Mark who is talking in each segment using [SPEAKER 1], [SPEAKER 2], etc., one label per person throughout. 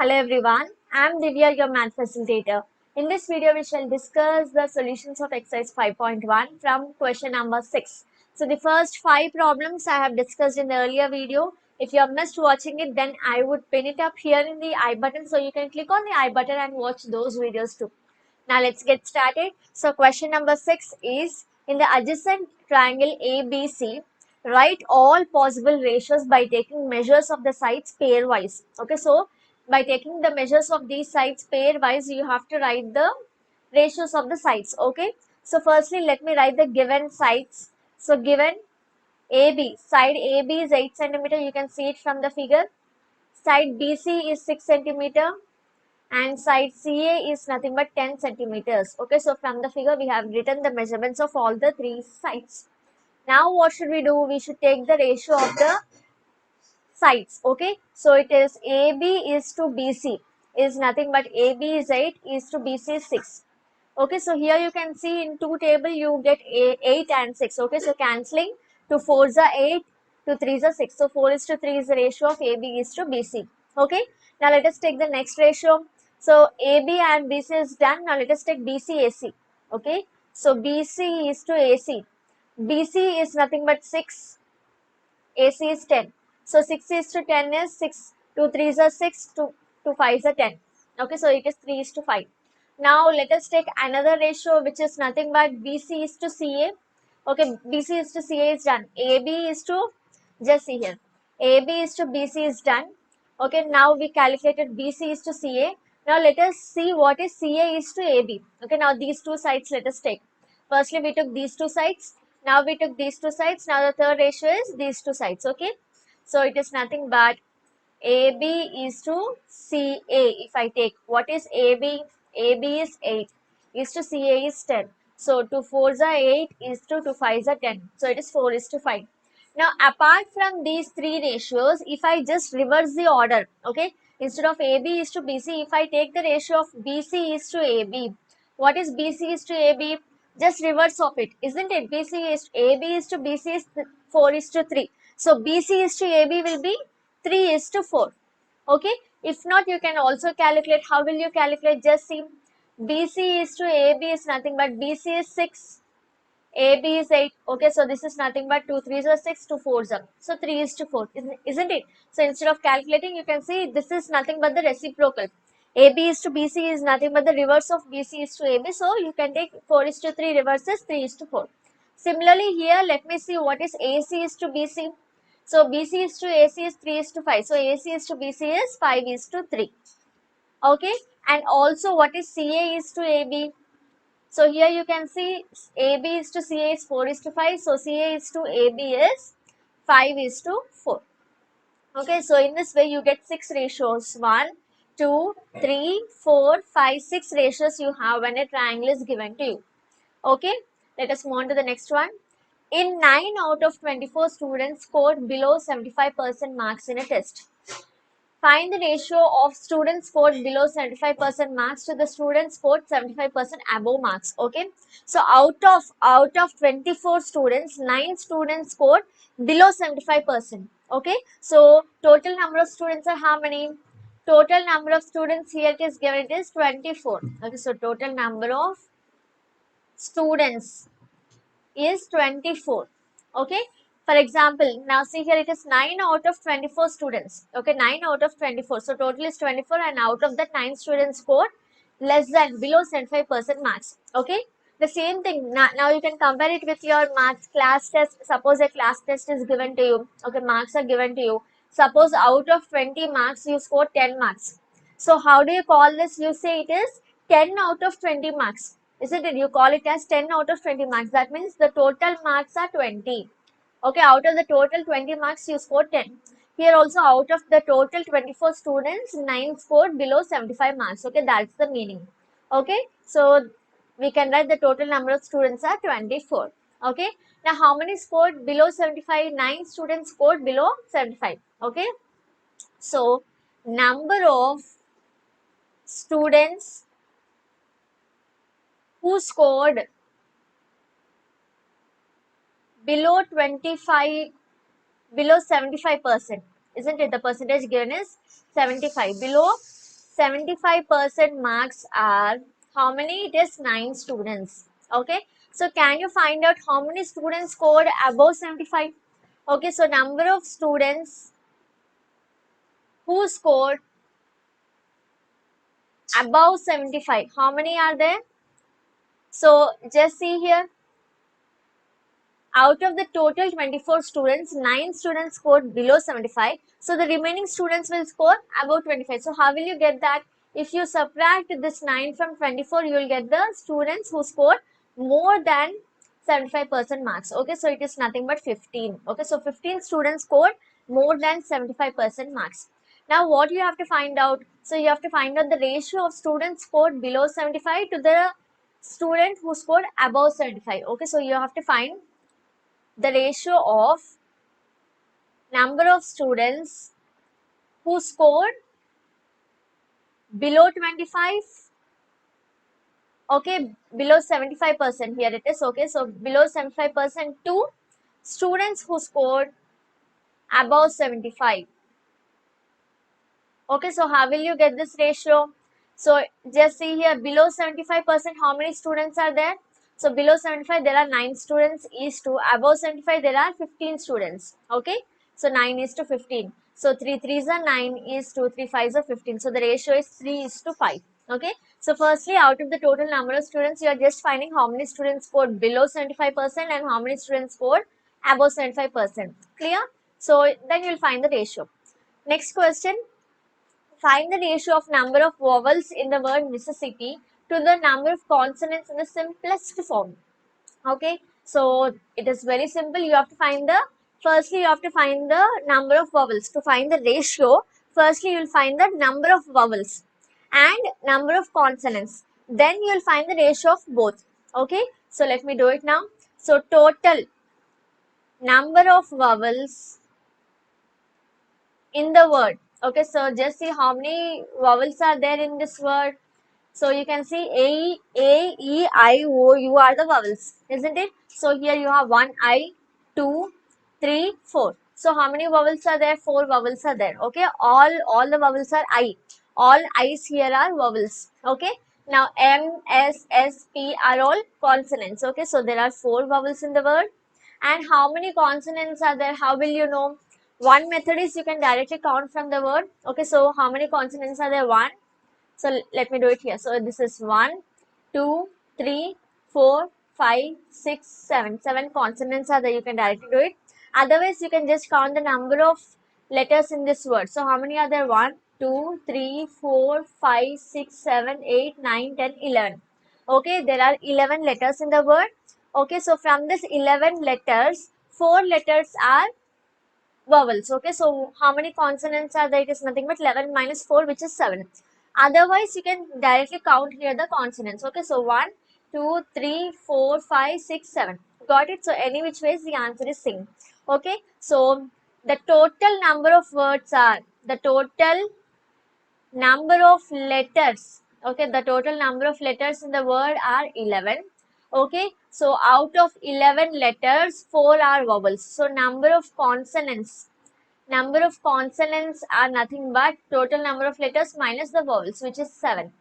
[SPEAKER 1] Hello everyone, I am Divya, your math facilitator. In this video, we shall discuss the solutions of exercise 5.1 from question number 6. So the first 5 problems I have discussed in the earlier video. If you have missed watching it, then I would pin it up here in the I button, so you can click on the I button and watch those videos too. Now let's get started. So question number 6 is, in the adjacent triangle ABC, write all possible ratios by taking measures of the sides pairwise. Okay, so by taking the measures of these sides pairwise, you have to write the ratios of the sides. Okay, so firstly let me write the given sides. So given AB, side AB is 8 centimeter, you can see it from the figure. Side BC is 6 centimeter and side CA is nothing but 10 centimeters. Okay, so from the figure we have written the measurements of all the 3 sides. Now what should we do? We should take the ratio of the sides. Okay, so it is AB is to BC is nothing but AB is 8 is to BC is 6. Okay, so here you can see in two table you get 8 and 6. Okay, so cancelling, to 4 is 8, to 3 is 6. So 4 is to 3 is the ratio of AB is to BC. Okay, now let us take the next ratio. So AB and BC is done. Now let us take BC AC. Okay, so BC is to AC. BC is nothing but 6, AC is 10. So 6 is to 10 is 6, 2 3 is a 6, 2 5 is a 10. Okay, so it is 3 is to 5. Now let us take another ratio which is nothing but BC is to CA. Okay, BC is to CA is done. AB is to, just see here, AB is to BC is done. Okay, now we calculated BC is to CA. Now let us see what is CA is to AB. Okay, now these two sides let us take. Firstly, we took these two sides. Now we took these two sides. Now the third ratio is these two sides. Okay, so it is nothing but AB is to CA. If I take, what is AB? AB is 8, is to CA is 10. So 2 4 is 8, is to 2 5 is 10. So it is 4 is to 5. Now apart from these three ratios, if I just reverse the order, okay, instead of AB is to BC, if I take the ratio of BC is to AB, what is BC is to AB? Just reverse of it, isn't it? BC is AB is to BC is 4 is to 3. So BC is to AB will be 3 is to 4. Okay, if not, you can also calculate. How will you calculate? Just see, BC is to AB is nothing but BC is 6, AB is 8. Okay, so this is nothing but 2 3s are 6, 2 4s are. So 3 is to 4, isn't it? So instead of calculating, you can see this is nothing but the reciprocal. AB is to BC is nothing but the reverse of BC is to AB. So you can take 4 is to 3 reverses 3 is to 4. Similarly, here let me see what is AC is to BC. So BC is to AC is 3 is to 5. So AC is to BC is 5 is to 3. Okay, and also what is CA is to AB. So here you can see AB is to CA is 4 is to 5. So CA is to AB is 5 is to 4. Okay, so in this way you get 6 ratios. 1, 2, 3, 4, 5, 6 ratios you have when a triangle is given to you. Okay, let us move on to the next one. In 9 out of 24 students scored below 75% marks in a test. Find the ratio of students scored below 75% marks to the students scored 75% above marks. Okay, so out of 24 students, 9 students scored below 75%. Okay, so total number of students are how many? Total number of students here it is given, it is 24. Okay, so total number of students is 24. Okay, for example, now see here it is 9 out of 24 students. Okay, 9 out of 24, so total is 24, and out of that 9 students scored less than, below 75% marks. Okay, the same thing, now you can compare it with your maths class test. Suppose a class test is given to you. Okay, marks are given to you. Suppose out of 20 marks you score 10 marks. So how do you call this? You say it is 10 out of 20 marks, isn't it? You call it as 10 out of 20 marks. That means the total marks are 20. Okay, out of the total 20 marks, you scored 10. Here also, out of the total 24 students, 9 scored below 75 marks. Okay, that's the meaning. Okay, so we can write the total number of students are 24. Okay, now how many scored below 75? 9 students scored below 75. Okay, so number of students who scored below 25, below 75%, isn't it? The percentage given is 75, below 75% marks are how many? It is 9 students. Okay, so can you find out how many students scored above 75? Okay, so number of students who scored above 75, how many are there? So just see here, out of the total 24 students, 9 students scored below 75. So the remaining students will score above 25. So how will you get that? If you subtract this 9 from 24, you will get the students who scored more than 75% marks. Okay, so it is nothing but 15. Okay, so 15 students scored more than 75% marks. Now what you have to find out? So you have to find out the ratio of students scored below 75 to the student who scored above 75. Okay, so you have to find the ratio of number of students who scored below 25, okay, below 75%, here it is, okay, so below 75% to students who scored above 75. Okay, so how will you get this ratio? So just see here, below 75%, how many students are there? So below 75, there are 9 students is to, above 75, there are 15 students. Okay, so 9 is to 15. So 3 3s are 9 is to 3 5s are 15. So the ratio is 3 is to 5. Okay, so firstly, out of the total number of students, you are just finding how many students scored below 75% and how many students scored above 75%. Clear? So then you will find the ratio. Next question. Find the ratio of number of vowels in the word Mississippi to the number of consonants in the simplest form. Okay, so it is very simple. You have to find the, firstly you have to find the number of vowels. To find the ratio, firstly you will find the number of vowels and number of consonants. Then you will find the ratio of both. Okay, so let me do it now. So total number of vowels in the word. Okay, so just see how many vowels are there in this word. So you can see A, E, I, O, U are the vowels, isn't it? So here you have 1 I, 2, 3, 4. So how many vowels are there? 4 vowels are there. Okay, all the vowels are I. All I's here are vowels. Okay. Now M, S, S, P are all consonants. Okay, so there are 4 vowels in the word. And how many consonants are there? How will you know? One method is you can directly count from the word. Okay, so how many consonants are there? 1. So let me do it here. So this is 1, 2, 3, 4, 5, 6, 7. 7 consonants are there. You can directly do it. Otherwise, you can just count the number of letters in this word. So how many are there? 1, 2, 3, 4, 5, 6, 7, 8, 9, 10, 11. Okay, there are 11 letters in the word. Okay, so from this 11 letters, 4 letters are vowels. Okay, so how many consonants are there? It is nothing but 11 minus 4, which is 7. Otherwise, you can directly count here the consonants. Okay, so 1, 2, 3, 4, 5, 6, 7. Got it? So any which ways the answer is same. Okay, so the total number of words are, the total number of letters. Okay, the total number of letters in the word are 11. Okay, so out of 11 letters, 4 are vowels. So number of consonants are nothing but total number of letters minus the vowels, which is 7.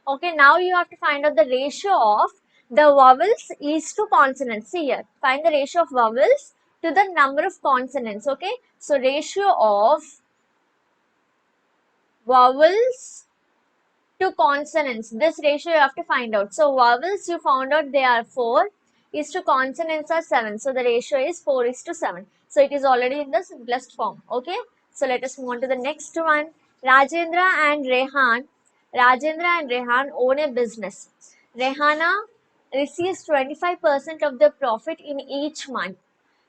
[SPEAKER 1] Okay, now you have to find out the ratio of the vowels is to consonants. See here, find the ratio of vowels to the number of consonants. Okay, so ratio of vowels to consonants, this ratio you have to find out. So vowels you found out they are 4, is to consonants are 7. So the ratio is 4 is to 7. So it is already in the simplest form. Okay, so let us move on to the next one. Rajendra and Rehan own a business. Rehana receives 25% of the profit in each month.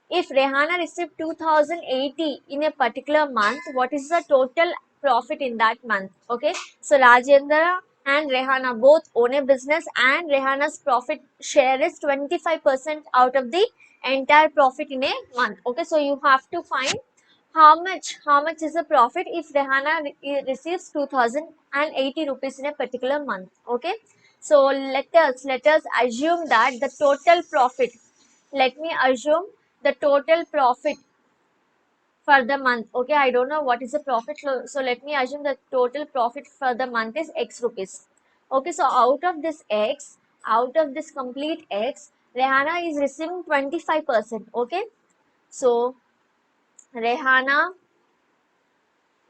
[SPEAKER 1] If Rehana received 2080 in a particular month, what is the total profit in that month? Okay, so Rajendra and Rehana both own a business and Rehana's profit share is 25% out of the entire profit in a month. Okay, so you have to find how much is the profit if Rehana receives 2080 rupees in a particular month. Okay, so let us assume that the total profit, let me assume the total profit for the month. Okay, I don't know what is the profit. So let me assume the total profit for the month is X rupees. Okay, so out of this X, out of this complete X, Rehana is receiving 25%. Okay, so Rehana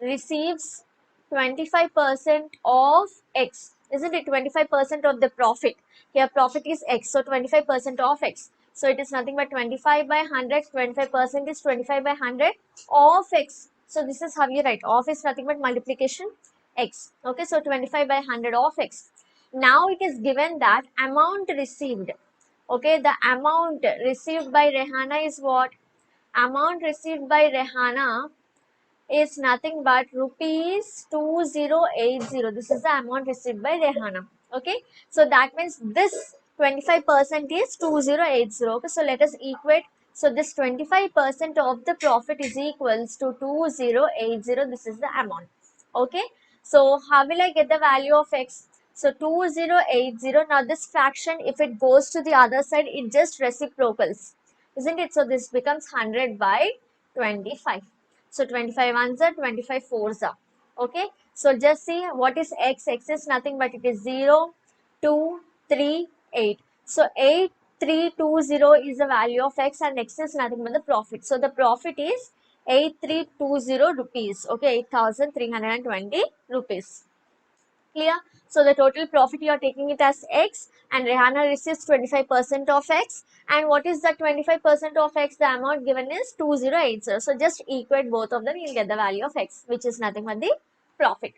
[SPEAKER 1] receives 25% of X, isn't it? 25% of the profit. Here profit is X, so 25% of X. So it is nothing but 25 by 100. 25% is 25 by 100 of X. So this is how you write. Of is nothing but multiplication X. Okay, so 25 by 100 of X. Now it is given that amount received. Okay, the amount received by Rehana is what? Amount received by Rehana is nothing but rupees 2080. This is the amount received by Rehana. Okay, so that means this 25% is 2080. Okay, so let us equate. So this 25% of the profit is equals to 2080. This is the amount. Okay, so how will I get the value of X? So 2080. Now this fraction, if it goes to the other side, it just reciprocals, isn't it? So this becomes 100 by 25. So 25 ones are, 25 fours are. Okay, so just see what is X. X is nothing but it is 0, 2, 3, 8. So 8320 is the value of X, and X is nothing but the profit. So the profit is 8320 rupees. Okay, 8320 rupees. Clear? So the total profit you are taking it as X, and Rehana receives 25% of X. And what is the 25% of X? The amount given is 2080. So just equate both of them, you'll get the value of X, which is nothing but the profit.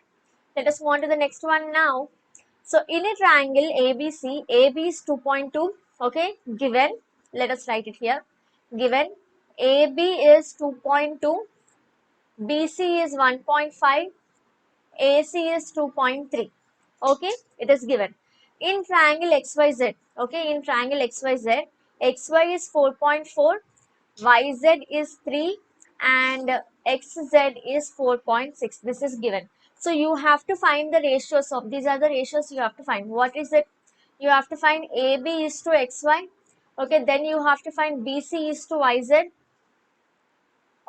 [SPEAKER 1] Let us move on to the next one now. So in a triangle ABC, AB is 2.2. Okay, given, let us write it here. Given AB is 2.2, BC is 1.5, AC is 2.3. Okay, it is given. In triangle XYZ, okay, in triangle XYZ, XY is 4.4, YZ is 3, and XZ is 4.6. This is given. So you have to find the ratios of, these are the ratios you have to find. What is it? You have to find AB is to XY. Okay, then you have to find BC is to YZ.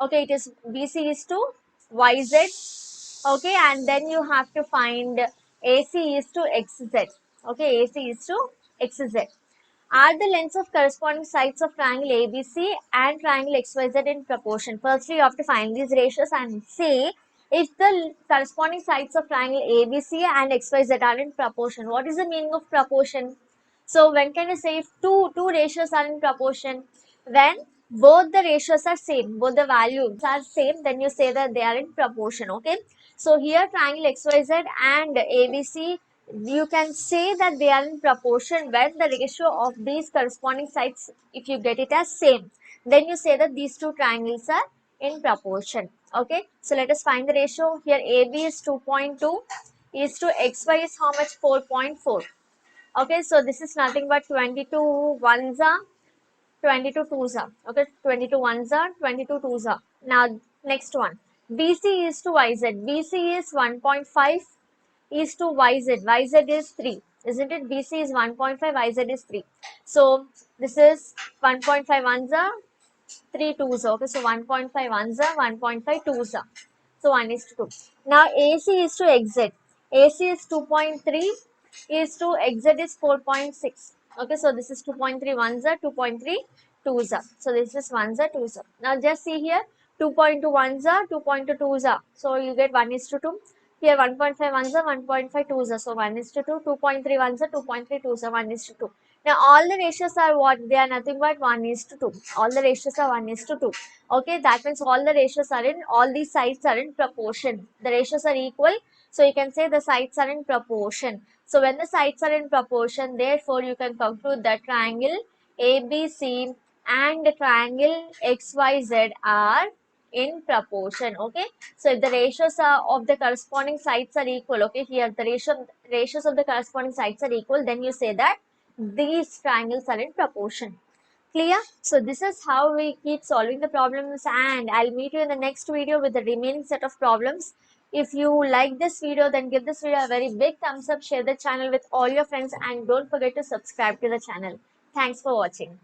[SPEAKER 1] Okay, it is BC is to YZ. Okay, and then you have to find AC is to XZ. Okay, AC is to XZ. Are the lengths of corresponding sides of triangle ABC and triangle XYZ in proportion? Firstly, you have to find these ratios and see if the corresponding sides of triangle ABC and XYZ are in proportion. What is the meaning of proportion? So when can you say if two ratios are in proportion? When both the ratios are same, both the values are same, then you say that they are in proportion. Okay. So here triangle XYZ and ABC, you can say that they are in proportion when the ratio of these corresponding sides, if you get it as same, then you say that these two triangles are in proportion. Okay. So let us find the ratio. Here AB is 2.2 is to XY is how much? 4.4. Okay, so this is nothing but 22 ones are, 22 twos are. Okay, 22 ones are, 22 twos are. Now, next one. BC is to YZ. BC is 1.5 is to YZ. YZ is 3. Isn't it? BC is 1.5, YZ is 3. So, this is 1.5 ones are, 3 twos are. Okay, so 1.5 ones are, 1.5 twos are. So 1 is to 2. Now AC is to exit. AC is 2.3 is to exit is 4.6. Okay, so this is 2.3 ones are, 2.3 twos are. So this is ones are, twos are. Now just see here 2.2 ones are, 2.2 twos are. So you get 1 is to 2. Here 1.5 ones are, 1.5 twos are. So 1 is to 2. 2.3 ones are, 2.3 twos are. 1 is to 2. Now all the ratios are what? They are nothing but 1 is to 2. All the ratios are 1 is to 2. Okay, that means all the ratios are in, all these sides are in proportion. The ratios are equal. So you can say the sides are in proportion. So when the sides are in proportion, therefore you can conclude that triangle ABC and the triangle XYZ are in proportion. Okay, so if the ratios are of the corresponding sides are equal, okay, here the ratios of the corresponding sides are equal, then you say that these triangles are in proportion. Clear? So this is how we keep solving the problems, and I'll meet you in the next video with the remaining set of problems. If you like this video, then give this video a very big thumbs up, share the channel with all your friends, and don't forget to subscribe to the channel. Thanks for watching.